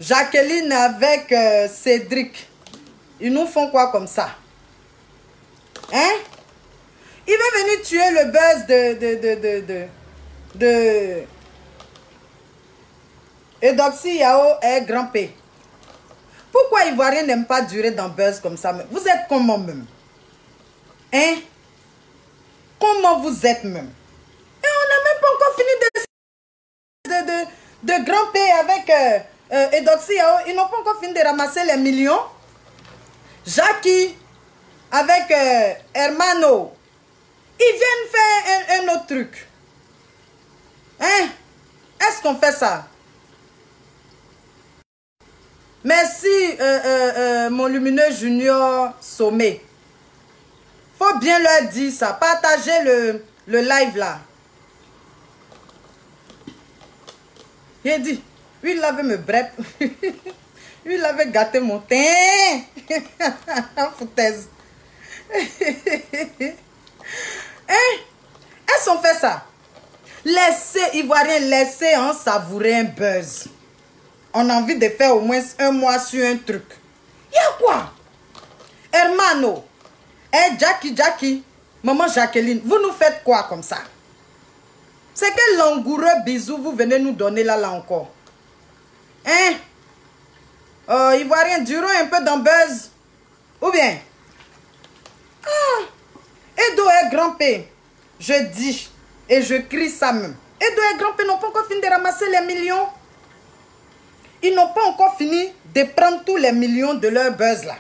Jacqueline avec Cédric. Ils nous font quoi comme ça? Hein? Il va venir tuer le buzz de Eudoxie Yao et Grand P. Pourquoi Ivoirien n'aime pas durer dans buzz comme ça? Vous êtes comment même? Hein? Comment vous êtes même? Et on n'a même pas encore fini de Grand P avec Eudoxie Yao. Ils n'ont pas encore fini de ramasser les millions. Jackie avec Hermano. Ils viennent faire un autre truc. Hein? Est-ce qu'on fait ça? Merci, mon lumineux junior Sommet. Faut bien leur dire ça. Partagez le live là. Il dit, lui il avait me bref. Lui il avait gâté mon teint. Foutaise. Hein? Est-ce qu'on fait ça? Laissez, Ivoirien, laissez en savourer un buzz. On a envie de faire au moins un mois sur un truc. Il y a quoi? Hermano, Jackie, maman Jacqueline, vous nous faites quoi comme ça? C'est quel langoureux bisou vous venez nous donner là encore? Hein? Ivoirien, durons un peu dans buzz. Ou bien? Ah, Edo et Grand P, je dis et je crie ça même. Edo et Grand P n'ont pas encore fini de ramasser les millions. Ils n'ont pas encore fini de prendre tous les millions de leur buzz là.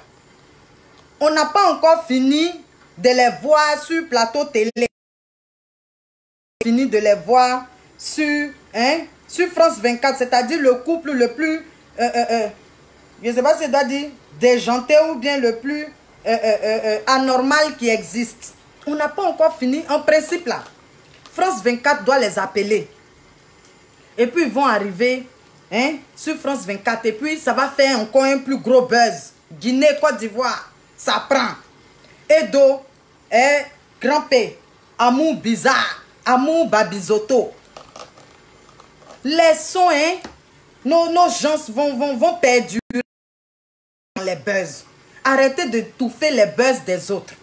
On n'a pas encore fini de les voir sur plateau télé. Fini de les voir sur France 24, c'est-à-dire le couple le plus, je ne sais pas si je dois dire, déjanté ou bien le plus anormal qui existe. On n'a pas encore fini, en principe là. France 24 doit les appeler. Et puis ils vont arriver sur France 24. Et puis ça va faire encore un plus gros buzz. Guinée, Côte d'Ivoire, ça prend. Edo, Grand P, Amour bizarre, Amour babizoto. Laissons, nos gens vont perdurer dans les buzz. Arrêtez de touffer les buzz des autres.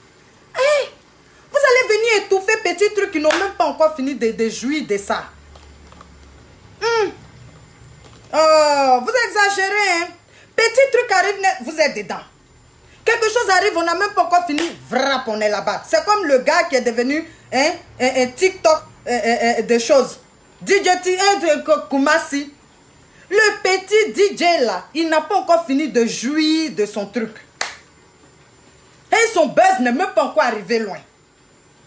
Vous allez venir étouffer petits trucs qui n'ont même pas encore fini de jouir de ça. Oh, vous exagérez, Petit truc arrive, vous êtes dedans. Quelque chose arrive, on n'a même pas encore fini. Vrap, on est là-bas. C'est comme le gars qui est devenu un TikTok de choses. DJ Kumasi. Le petit DJ là, il n'a pas encore fini de jouir de son truc. Et son buzz n'est même pas encore arrivé loin.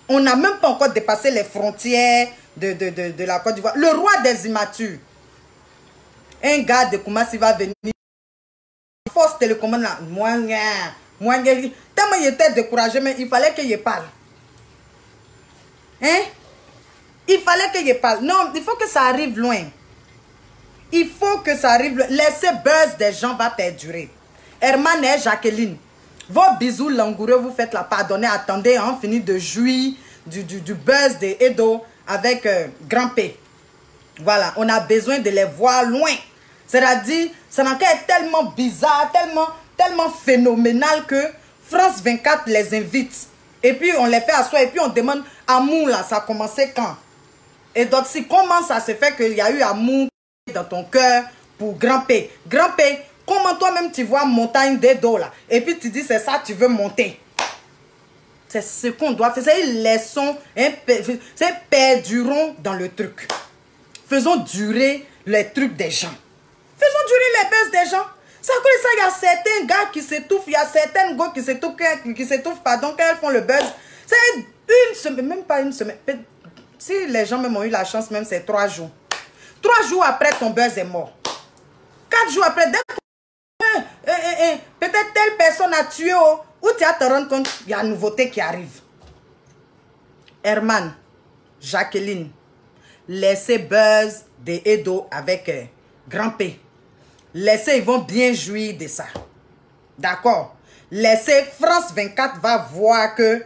On n'a même pas encore dépassé les frontières de la Côte d'Ivoire. Le roi des immatures. Un gars de Kumasi va venir. Force télécommande là. Tellement il était découragé, mais il fallait qu'il parle. Il fallait qu'il parle. Non, il faut que ça arrive loin. Il faut que ça arrive loin. Laissez buzz des gens va perdurer. Herman et Jacqueline. Vos bisous langoureux, vous faites la pardonner. Attendez, on finit de jouir du buzz de Edo avec Grand P. Voilà, on a besoin de les voir loin. C'est-à-dire, ça n'a qu'à être tellement bizarre, tellement phénoménal que France 24 les invite. Et puis, on les fait asseoir et puis on demande, amour là, ça a commencé quand? Et donc, si comment ça se fait qu'il y a eu amour dans ton cœur pour Grand P? Grand P, comment toi-même tu vois montagne d'Edo là? Et puis tu dis, c'est ça, tu veux monter. C'est ce qu'on doit faire. C'est laissons, perdurons dans le truc. Faisons durer les trucs des gens. Faisons durer les buzz des gens. C'est à cause de ça, il y a certains gars qui s'étouffent, il y a certaines go qui s'étouffent, pardon, quand elles font le buzz. C'est une semaine, même pas une semaine. Si les gens même ont eu la chance, même c'est 3 jours. 3 jours après, ton buzz est mort. 4 jours après, peut-être telle personne a tué, ou tu vas te rendre compte, il y a une nouveauté qui arrive. Herman, Jacqueline, laissez buzz de Edo avec Grand P. Laissez, ils vont bien jouir de ça. D'accord? Laissez, France 24 va voir que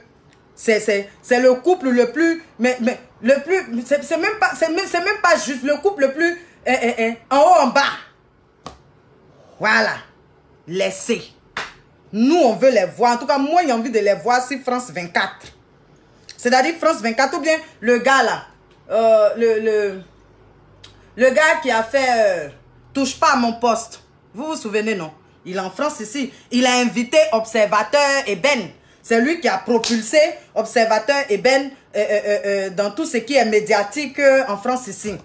c'est le couple le plus, mais le plus, c'est même pas juste le couple le plus en haut, en bas. Voilà. Laissez. Nous, on veut les voir. En tout cas, moi, j'ai envie de les voir sur France 24. C'est-à-dire France 24 ou bien le gars là. Le gars qui a fait touche pas à mon poste. Vous vous souvenez, non? Il est en France ici. Il a invité Observateur Eben. C'est lui qui a propulsé Observateur Eben dans tout ce qui est médiatique en France ici.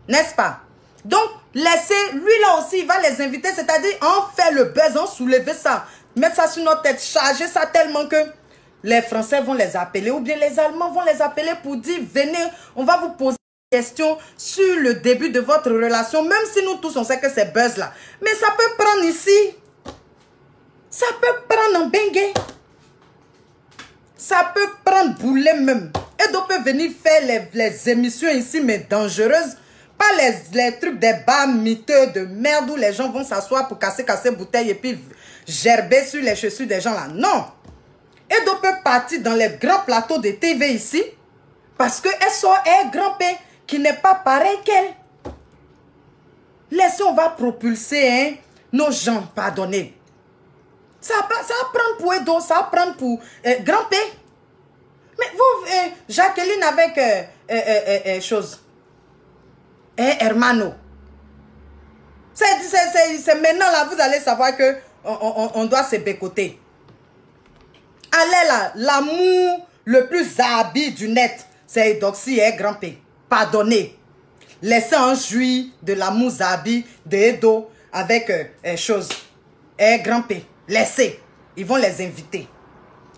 N'est-ce pas? Donc, laissez, lui là aussi, il va les inviter. C'est-à-dire, on fait le buzz, on soulève ça. Mettre ça sur notre tête, charger ça tellement que les Français vont les appeler. Ou bien les Allemands vont les appeler pour dire, venez, on va vous poser des questions sur le début de votre relation. Même si nous tous, on sait que c'est buzz là. Mais ça peut prendre ici. Ça peut prendre en bengue. Ça peut prendre boulet même. Et donc peut venir faire les émissions ici, mais dangereuses. Pas les trucs des bars miteux de merde où les gens vont s'asseoir pour casser bouteilles et puis gerber sur les chaussures des gens là. Non. Et donc peut partir dans les grands plateaux de TV ici. Parce qu'elle sort un grand P qui n'est pas pareil qu'elle. Laissez, on va propulser hein, nos gens, pardonnez. Ça va prendre pour Edo, ça va prendre pour Grand P. Mais vous, Jacqueline avec chose. Hermano. C'est maintenant là, vous allez savoir que on doit se bécoter. Allez là, l'amour le plus zabi du net, c'est Eudoxie et Grand P. Pardonnez. Laissez en jouir de l'amour zabi de Edo avec chose. Grand P. Laissez. Ils vont les inviter.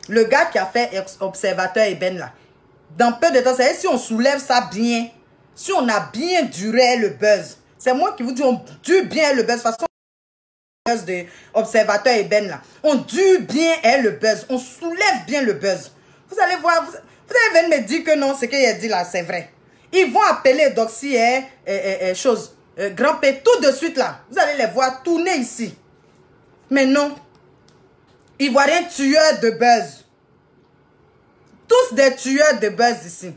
Le gars qui a fait Observateur Eben là, dans peu de temps, c'est si on soulève ça bien, si on a bien duré le buzz, c'est moi qui vous dis, on dure bien le buzz. De toute façon, le buzz de Observateur Eben là, on dure bien le buzz, on soulève bien le buzz. Vous allez voir, vous allez venir me dire que non, ce qu'il a dit là, c'est vrai. Ils vont appeler Doxy chose, Grand P tout de suite là. Vous allez les voir tourner ici. Mais non. Ivoiriens tueurs de buzz. Tous des tueurs de buzz ici.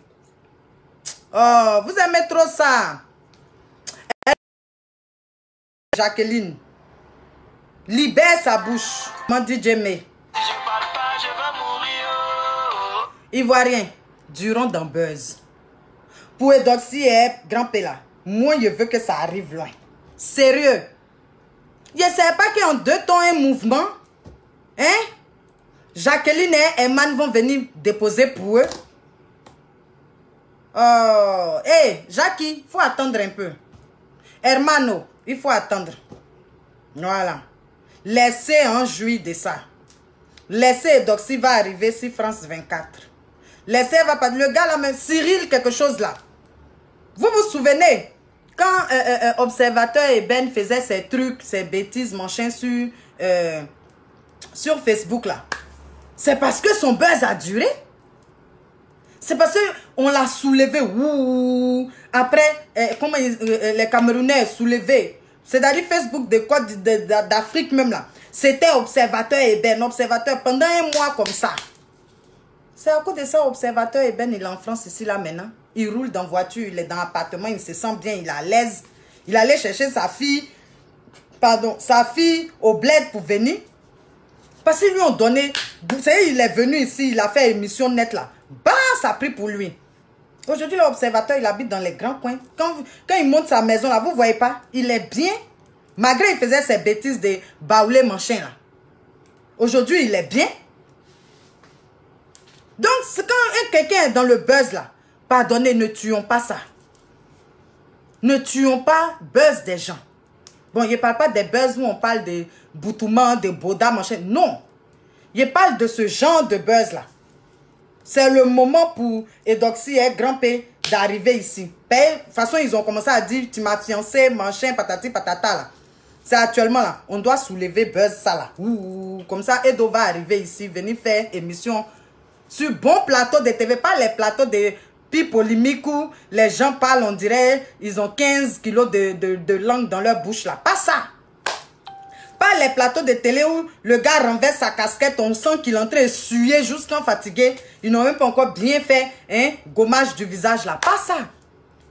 Oh, vous aimez trop ça. Jacqueline. Libère sa bouche. M'en dit Jemé. Ivoiriens, durons dans buzz. Pour Eudoxie et Grand P là, moi je veux que ça arrive loin. Sérieux. Je ne sais pas qu'en 2 temps un mouvement. Hein? Jacqueline et Eman vont venir déposer pour eux. Oh, hé, Jackie, il faut attendre un peu. Hermano, il faut attendre. Voilà. Laissez en jouir de ça. Laissez Eudoxie va arriver sur France 24. Laissez va pas. Le gars là, même Cyril, quelque chose là. Vous vous souvenez? Quand Observateur Eben faisait ses trucs, ses bêtises, machin sur Facebook là, c'est parce que son buzz a duré. C'est parce qu'on l'a soulevé. Ouh. Après, comment les Camerounais soulevé. C'est-à-dire Facebook d'Afrique même là. C'était Observateur Eben. Observateur pendant un mois comme ça. C'est à cause de ça, Observateur Eben, il est en France ici là maintenant. Il roule dans voiture, il est dans l'appartement, il se sent bien, il est à l'aise. Il allait chercher sa fille au bled pour venir. Parce qu'ils lui ont donné, vous savez, il est venu ici, il a fait émission nette là. Bah, ça a pris pour lui. Aujourd'hui, l'observateur, il habite dans les grands coins. Quand il monte sa maison là, vous ne voyez pas, il est bien. Malgré il faisait ses bêtises de baoulé machin là. Aujourd'hui, il est bien. Donc, quand quelqu'un est dans le buzz là, pardonnez, ne tuons pas ça. Ne tuons pas buzz des gens. Bon, je ne parle pas des buzz où on parle de Boutouma, de Boda, machin. Non. Je parle de ce genre de buzz là. C'est le moment pour Eudoxie et Grand P d'arriver ici. De toute façon, ils ont commencé à dire, tu m'as fiancé, machin, patati, patata là. C'est actuellement là. On doit soulever buzz ça là. Ouh, comme ça, Edo va arriver ici, venir faire émission sur bon plateau de TV, pas les plateaux de polémiques où les gens parlent, on dirait, ils ont 15 kilos de langue dans leur bouche là. Pas ça. Pas les plateaux de télé où le gars renverse sa casquette, on sent qu'il est en train de suer jusqu'en fatigué. Ils n'ont même pas encore bien fait un gommage du visage là. Pas ça.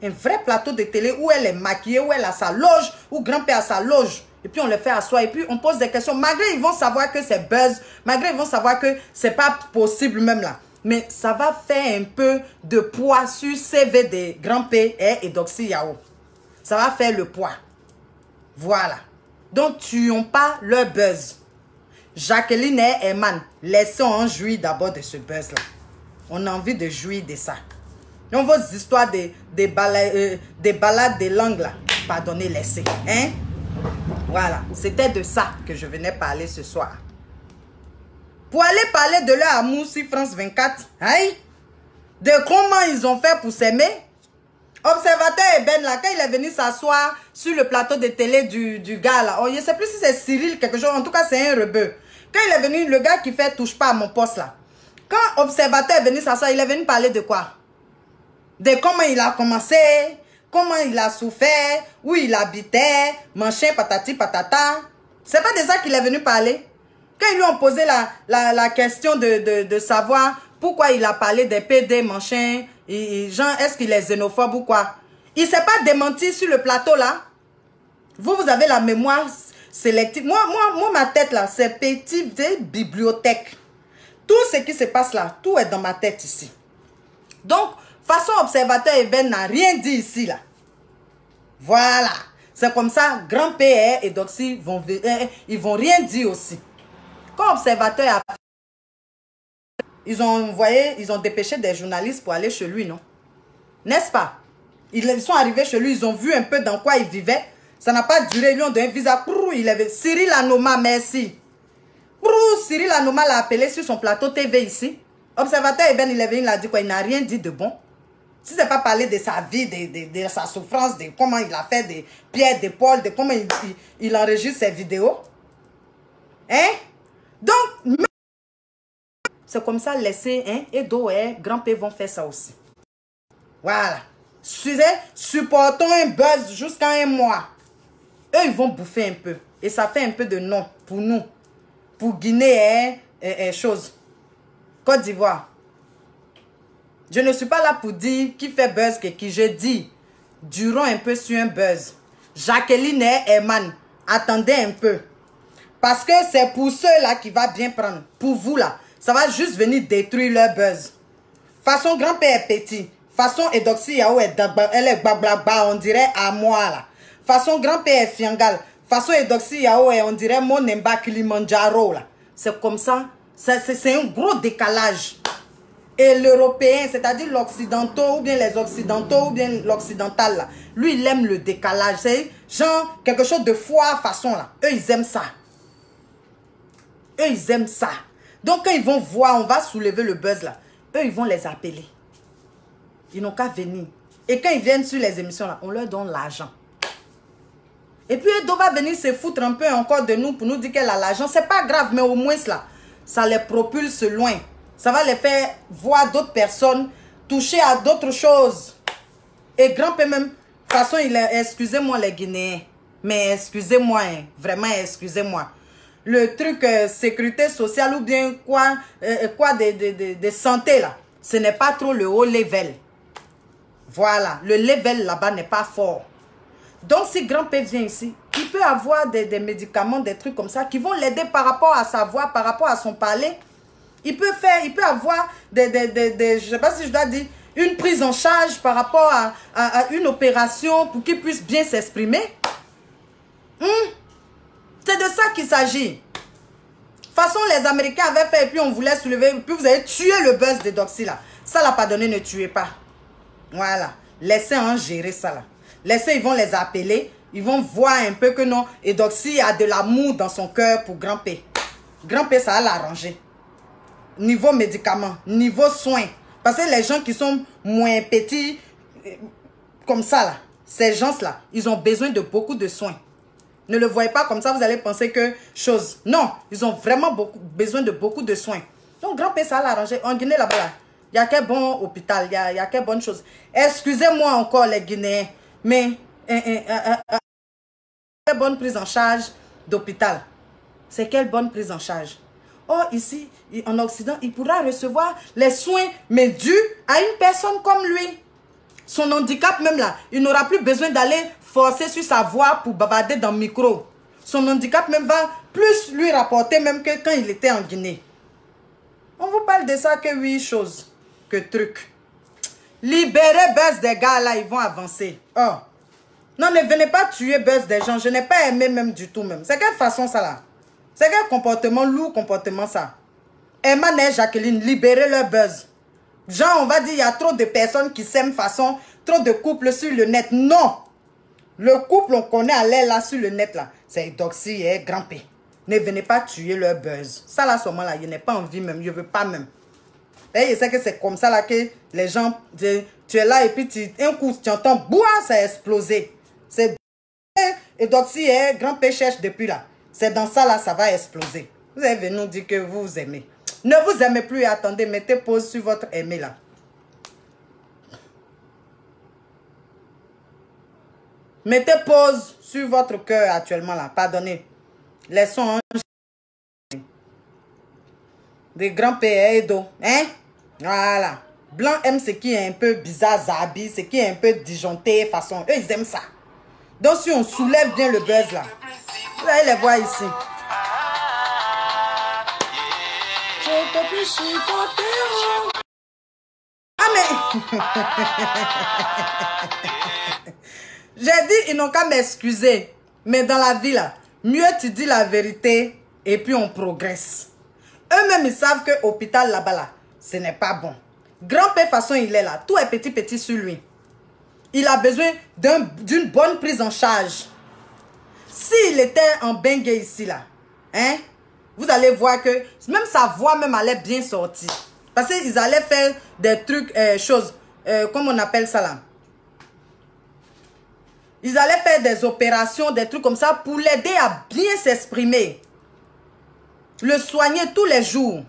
Un vrai plateau de télé où elle est maquillée, où elle a sa loge, où Grand-Père a sa loge. Et puis on le fait asseoir. Et puis on pose des questions. Malgré ils vont savoir que c'est buzz. Malgré ils vont savoir que c'est pas possible même là. Mais ça va faire un peu de poids sur CV des Grand P et Doxy Yao. Ça va faire le poids. Voilà. Donc tuons pas leur buzz. Jacqueline et Eman, laissons-en jouir d'abord de ce buzz là. On a envie de jouir de ça. Donc vos histoires des balades de langue là, pardonnez, laissez. Hein? Voilà, c'était de ça que je venais parler ce soir. Pour aller parler de leur amour sur France 24, hein? De comment ils ont fait pour s'aimer. Observateur Eben là, quand il est venu s'asseoir sur le plateau de télé du gars là, oh, je ne sais plus si c'est Cyril quelque chose, en tout cas c'est un rebeu. Quand il est venu, le gars qui fait touche pas à mon poste là. Quand Observateur est venu s'asseoir, il est venu parler de quoi? De comment il a commencé, comment il a souffert, où il habitait, machin, patati, patata. C'est pas de ça qu'il est venu parler. Quand ils lui ont posé la question de savoir pourquoi il a parlé des PD, machin, genre, est-ce qu'il est xénophobe ou quoi? Il ne s'est pas démenti sur le plateau là. Vous avez la mémoire sélective. Moi, ma tête là, c'est petit bibliothèque. Tout ce qui se passe là, tout est dans ma tête ici. Donc, façon Observateur Eben n'a rien dit ici là. Voilà. C'est comme ça, Grand PR et Doxy ils vont rien dire aussi. Quand Observateur a... Ils ont dépêché des journalistes pour aller chez lui, non? N'est-ce pas? Ils sont arrivés chez lui, ils ont vu un peu dans quoi il vivait. Ça n'a pas duré, ils lui ont donné un visa. Cyril Hanouma, merci. Cyril Hanouma l'a appelé sur son plateau TV ici. Observateur Eben, il est venu, il a dit quoi? Il n'a rien dit de bon. Si ce n'est pas parler de sa vie, de sa souffrance, de comment il a fait des pierres d'épaule, de comment il enregistre ses vidéos. Hein? Donc, c'est comme ça, laisser, hein, et Do et Grand P vont faire ça aussi. Voilà. Supportons un buzz jusqu'à un mois. Eux, ils vont bouffer un peu. Et ça fait un peu de nom pour nous. Pour Guinée et chose. Côte d'Ivoire. Je ne suis pas là pour dire qui fait buzz que qui. Je dis, durons un peu sur un buzz. Jacqueline et Eman, attendez un peu. Parce que c'est pour ceux-là qui va bien prendre. Pour vous là, ça va juste venir détruire leur buzz. Façon Grand-Père est petit. Façon Edoxy Yao elle est blablabla, on dirait à moi là. Façon Grand-Père est fiangal. Façon Edoxy Yao on dirait mon Nemba Kilimanjaro là. C'est comme ça. C'est un gros décalage. Et l'Européen, c'est-à-dire l'Occidental, ou bien les Occidentaux, ou bien l'Occidental là. Lui, il aime le décalage. C'est genre quelque chose de foire façon là. Eux, ils aiment ça. Eux, ils aiment ça. Donc, quand ils vont voir, on va soulever le buzz là. Eux, ils vont les appeler. Ils n'ont qu'à venir. Et quand ils viennent sur les émissions là, on leur donne l'argent. Et puis, Edo va venir se foutre un peu encore de nous pour nous dire qu'elle a l'argent. C'est pas grave, mais au moins là, ça les propulse loin. Ça va les faire voir d'autres personnes, toucher à d'autres choses. Et Grand P même, de toute façon, excusez-moi les Guinéens. Mais excusez-moi, hein, vraiment excusez-moi. Le truc sécurité sociale ou bien quoi de santé là, ce n'est pas trop le haut level. Voilà, le level là-bas n'est pas fort. Donc si Grand P vient ici, il peut avoir des médicaments, des trucs comme ça qui vont l'aider par rapport à sa voix, par rapport à son parler. Il peut avoir je ne sais pas si je dois dire, une prise en charge par rapport à une opération pour qu'il puisse bien s'exprimer. C'est de ça qu'il s'agit. De toute façon, les Américains avaient fait et puis on voulait soulever, puis vous avez tué le buzz de Doxy là. Ça l'a pas donné, ne tuez pas. Voilà. Laissez en gérer ça là. Laissez, ils vont les appeler. Ils vont voir un peu que non. Et Doxy a de l'amour dans son cœur pour Grand P. Grand P, ça va l'arranger. Niveau médicaments, niveau soins. Parce que les gens qui sont moins petits, comme ça là, ces gens-là, ils ont besoin de beaucoup de soins. Ne le voyez pas comme ça, vous allez penser que chose. Non, ils ont vraiment besoin de beaucoup de soins. Donc, Grand P, ça va l'arranger. En Guinée, là-bas, là, il y a quel bon hôpital, il y a quelle bonne chose. Excusez-moi encore, les Guinéens, mais quelle bonne prise en charge d'hôpital. C'est quelle bonne prise en charge. Oh, ici, en Occident, il pourra recevoir les soins, mais dus à une personne comme lui. Son handicap même là, il n'aura plus besoin d'aller forcer sur sa voix pour bavarder dans le micro. Son handicap même va plus lui rapporter même que quand il était en Guinée. On vous parle de ça que 8 choses, que trucs. Libérez Buzz des gars là, ils vont avancer. Oh. Non, ne venez pas tuer Buzz des gens. Je n'ai pas aimé même du tout même. C'est quelle façon ça là? C'est quel comportement, lourd comportement ça? Emma et Jacqueline, libérez leur Buzz. Genre, on va dire, il y a trop de personnes qui s'aiment façon, trop de couples sur le net. Non! Le couple, on connaît à l'air là, sur le net là. C'est Doxy et Grand P. Ne venez pas tuer leur Buzz. Ça là, seulement là, je n'ai pas envie même, je ne veux pas même. Et je sais que c'est comme ça là que les gens, tu es là et puis un coup, tu entends, boua, ça a explosé. C'est et Doxy et Grand P cherche depuis là. C'est dans ça là, ça va exploser. Vous allez venir nous dire que vous aimez. Ne vous aimez plus, attendez, mettez pause sur votre aimé là. Mettez pause sur votre cœur actuellement là. Pardonnez. Laissons des grands P.E.D.O. Hein? Voilà. Blanc aime ce qui est un peu bizarre, zabi, ce qui est un peu disjoncté, façon. Eux, ils aiment ça. Donc, si on soulève bien le buzz là, vous allez les voir ici. Ah, mais... J'ai dit, ils n'ont qu'à m'excuser. Mais dans la vie, là, mieux tu dis la vérité et puis on progresse. Eux-mêmes, ils savent que l'hôpital là-bas, là, ce n'est pas bon. Grand P, façon, il est là. Tout est petit sur lui. Il a besoin d'une bonne prise en charge. S'il était en bengue ici, là, hein, vous allez voir que même sa voix même allait bien sortir. Parce qu'ils allaient faire des trucs, choses, comment on appelle ça là? Ils allaient faire des opérations, des trucs comme ça pour l'aider à bien s'exprimer. Le soigner tous les jours.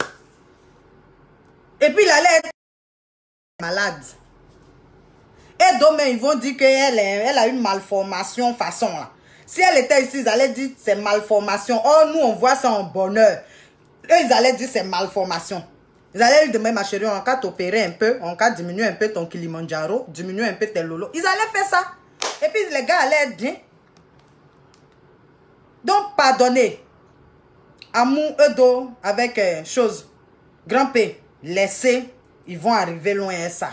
Et puis il allait être malade. Et demain, ils vont dire qu'elle a une malformation façon là. Si elle était ici, ils allaient dire c'est malformation. Oh, nous, on voit ça en bonheur. Eux, ils allaient dire c'est malformation. Ils allaient lui demander, ma chérie, on va t'opérer un peu, on va diminuer un peu ton Kilimanjaro, diminuer un peu tes lolo. Ils allaient faire ça. Et puis les gars allaient être bien. Donc, pardonnez. Amour, Edo, avec chose. Grand P, laissez, ils vont arriver loin à ça.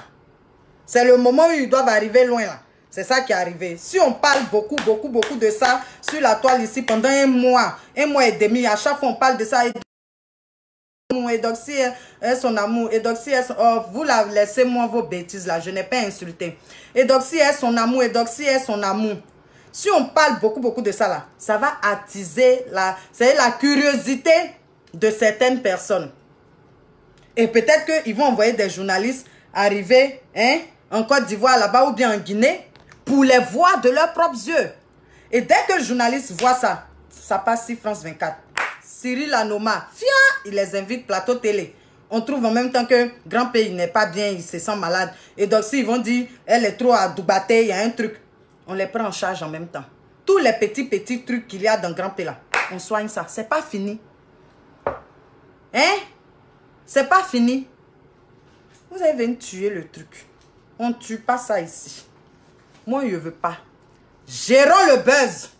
C'est le moment où ils doivent arriver loin là. C'est ça qui est arrivé. Si on parle beaucoup de ça sur la toile ici pendant un mois et demi, à chaque fois on parle de ça. Et Doxy est son amour. Et Doxy est son... Oh, vous la laissez-moi vos bêtises là. Je n'ai pas insulté. Et Doxy est son amour. Et Doxy est son amour. Si on parle beaucoup de ça là, ça va attiser la curiosité de certaines personnes. Et peut-être qu'ils vont envoyer des journalistes arriver hein, en Côte d'Ivoire là-bas ou bien en Guinée pour les voir de leurs propres yeux. Et dès que le journaliste voit ça, ça passe sur France 24. Cyril Hanouma, il les invite plateau télé. On trouve en même temps que Grand Pays n'est pas bien, il se sent malade. Et donc si ils vont dire, elle est trop à Doubaté, il y a un truc. On les prend en charge en même temps. Tous les petits trucs qu'il y a dans Grand Pays là, on soigne ça. C'est pas fini. Hein? C'est pas fini. Vous allez venir tuer le truc. On ne tue pas ça ici. Moi, je ne veux pas. Gérons le buzz.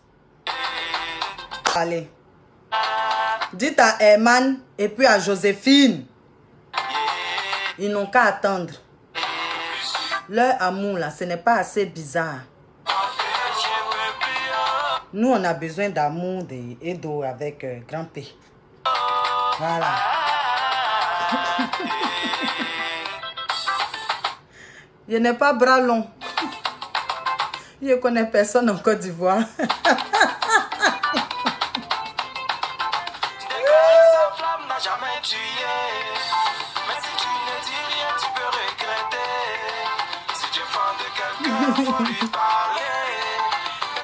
Allez. Dites à Herman et puis à Joséphine. Ils n'ont qu'à attendre. Leur amour, là, ce n'est pas assez bizarre. Nous, on a besoin d'amour et d'eau avec Grand P. Voilà. Je n'ai pas bras long. Je ne connais personne en Côte d'Ivoire.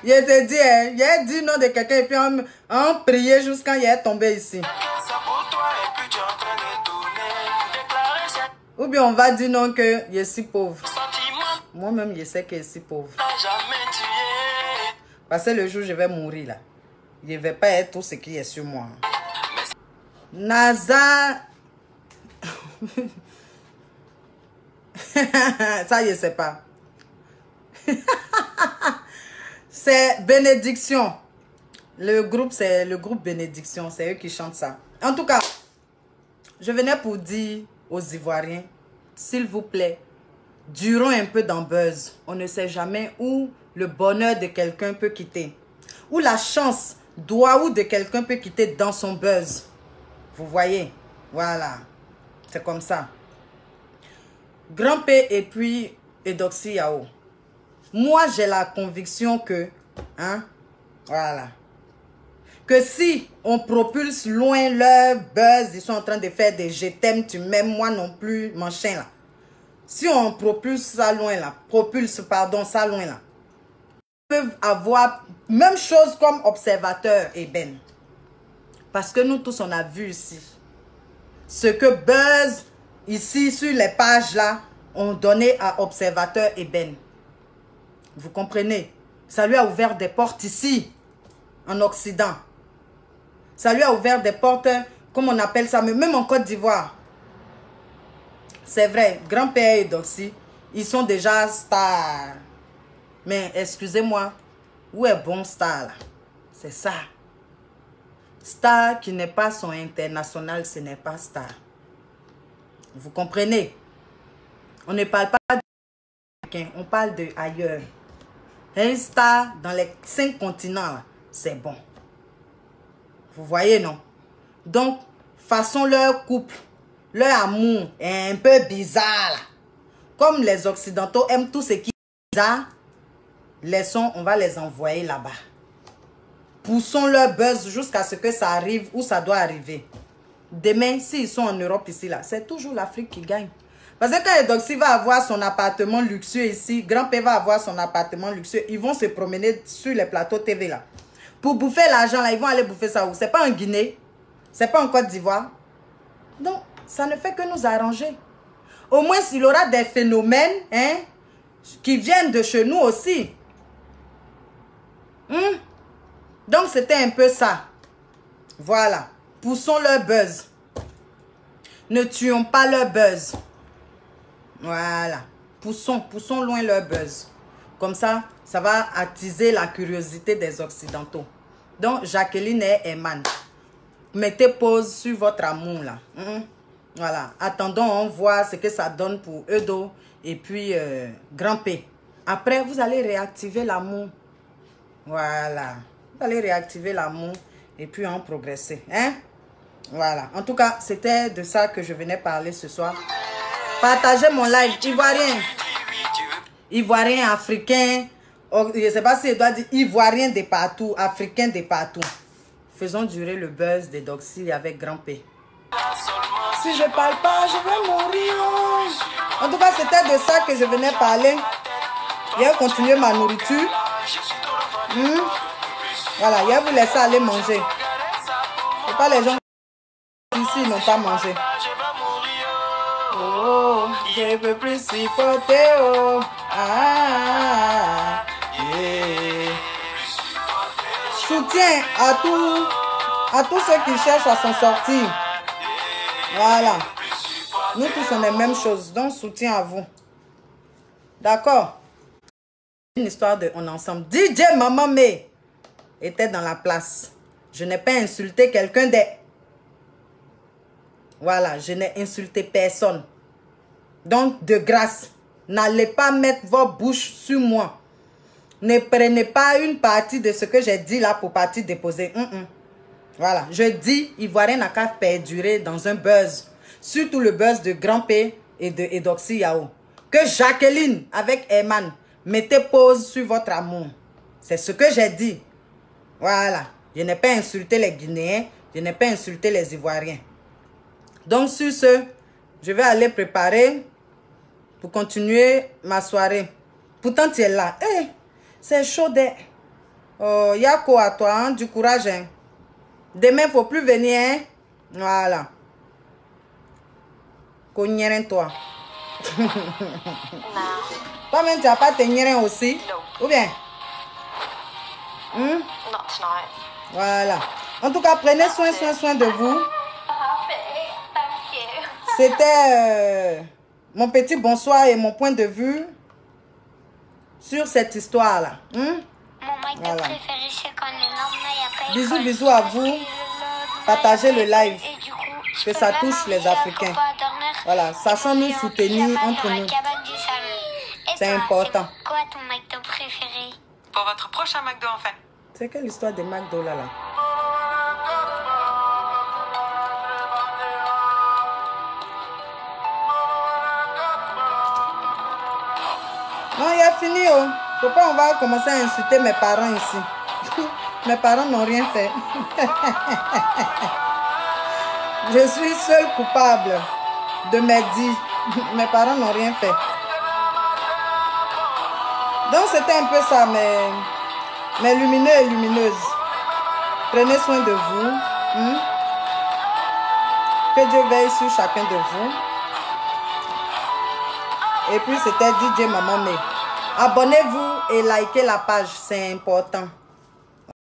Je te dis, hein, j'ai dit non de quelqu'un et puis on priait jusqu'à il est tombé ici. Ou bien on va dire non que je suis pauvre. Moi-même, je sais que je suis pauvre. Parce que le jour où je vais mourir là, je ne vais pas être tout ce qui est sur moi. NASA. Ça, je ne sais pas. C'est bénédiction. Le groupe, c'est le groupe Bénédiction. C'est eux qui chantent ça. En tout cas, je venais pour dire aux Ivoiriens, s'il vous plaît, durons un peu dans buzz. On ne sait jamais où le bonheur de quelqu'un peut quitter. Où la chance de quelqu'un peut quitter dans son buzz. Vous voyez? Voilà. C'est comme ça. Grand P et puis Eudoxie Yao. Moi, j'ai la conviction que, hein, voilà, que si on propulse loin leur buzz, ils sont en train de faire des je t'aime, tu m'aimes, moi non plus, machin là. Si on propulse ça loin là, ça loin là, ils peuvent avoir même chose comme observateur Eben. Parce que nous tous, on a vu ici ce que buzz ici sur les pages là ont donné à observateur Eben. Vous comprenez? Ça lui a ouvert des portes ici, en Occident. Ça lui a ouvert des portes, comme on appelle ça, même en Côte d'Ivoire. C'est vrai, grand-père et Doxy, ils sont déjà stars. Mais excusez-moi, où est bon star là? C'est ça. Star qui n'est pas son international, ce n'est pas star. Vous comprenez? On ne parle pas de on parle de ailleurs. Un star dans les 5 continents, c'est bon. Vous voyez, non? Donc, façon leur couple, leur amour est un peu bizarre. Là. Comme les Occidentaux aiment tout ce qui est bizarre, laissons, on va les envoyer là-bas. Poussons leur buzz jusqu'à ce que ça arrive où ça doit arriver. Demain, s'ils sont en Europe ici, là, c'est toujours l'Afrique qui gagne. Parce que quand Eudoxie va avoir son appartement luxueux ici, grand-père va avoir son appartement luxueux, ils vont se promener sur les plateaux TV là. Pour bouffer l'argent là, ils vont aller bouffer ça où? C'est pas en Guinée, c'est pas en Côte d'Ivoire. Donc, ça ne fait que nous arranger. Au moins, il y aura des phénomènes hein, qui viennent de chez nous aussi. Donc, c'était un peu ça. Voilà. Poussons leur buzz. Ne tuons pas leur buzz. Voilà. Poussons loin leur buzz. Comme ça, ça va attiser la curiosité des Occidentaux. Donc, Jacqueline et Eman, mettez pause sur votre amour là. Voilà. Attendons, on voit ce que ça donne pour Eudo et puis Grand P. Après, vous allez réactiver l'amour. Voilà. Vous allez réactiver l'amour et puis en progresser. Hein? Voilà. En tout cas, c'était de ça que je venais parler ce soir. Partagez mon live. Ivoirien. Ivoirien, africain. Je ne sais pas si je dois dire Ivoirien de partout, Africain de partout. Faisons durer le buzz des Doxy avec Grand P. Si je parle pas, je vais mourir. En tout cas, c'était de ça que je venais parler. Je vais continuer ma nourriture. Voilà, je vais vous laisser aller manger. C'est pas les gens ici n'ont pas mangé. Oh, je ne peux plus supporter. Oh. Yeah. Soutien à tous ceux qui cherchent à s'en sortir. Voilà. Nous tous on est la même chose. Donc soutien à vous. D'accord. Une histoire de on ensemble. DJ Maman May était dans la place. Je n'ai pas insulté quelqu'un de... Voilà, je n'ai insulté personne. Donc, de grâce, n'allez pas mettre vos bouches sur moi. Ne prenez pas une partie de ce que j'ai dit là pour partir déposer. Voilà, je dis, Ivoirien n'a qu'à perdurer dans un buzz. Surtout le buzz de Grand P et de Eudoxie Yao. Que Jacqueline avec Eman, mettez pause sur votre amour. C'est ce que j'ai dit. Voilà, je n'ai pas insulté les Guinéens, je n'ai pas insulté les Ivoiriens. Donc, sur ce, je vais aller préparer pour continuer ma soirée. Pourtant, tu es là. Hey, c'est chaud. Oh, y a quoi à toi, hein? Du courage. Hein? Demain, il ne faut plus venir. Hein? Voilà. Cognérin, toi. Toi-même, tu n'as pas tes nyérins aussi? No. Ou bien? Not tonight. Voilà. En tout cas, prenez soin de vous. C'était mon petit bonsoir et mon point de vue sur cette histoire-là. Voilà. Bisous, bisous à vous. Partagez le live. Que ça touche les Africains. Voilà, sachons nous soutenir entre nous. C'est important. Quoi ton McDo préféré? Pour votre prochain McDo en fait. C'est quelle histoire de McDo là? Non, il a fini. Oh. Pourquoi on va commencer à insulter mes parents ici? Mes parents n'ont rien fait. Je suis seule coupable de mes dits. Mes parents n'ont rien fait. Donc c'était un peu ça, mes lumineux et lumineuses. Prenez soin de vous. Que Dieu veille sur chacun de vous. Et puis c'était DJ Maman May. Abonnez-vous et likez la page, c'est important.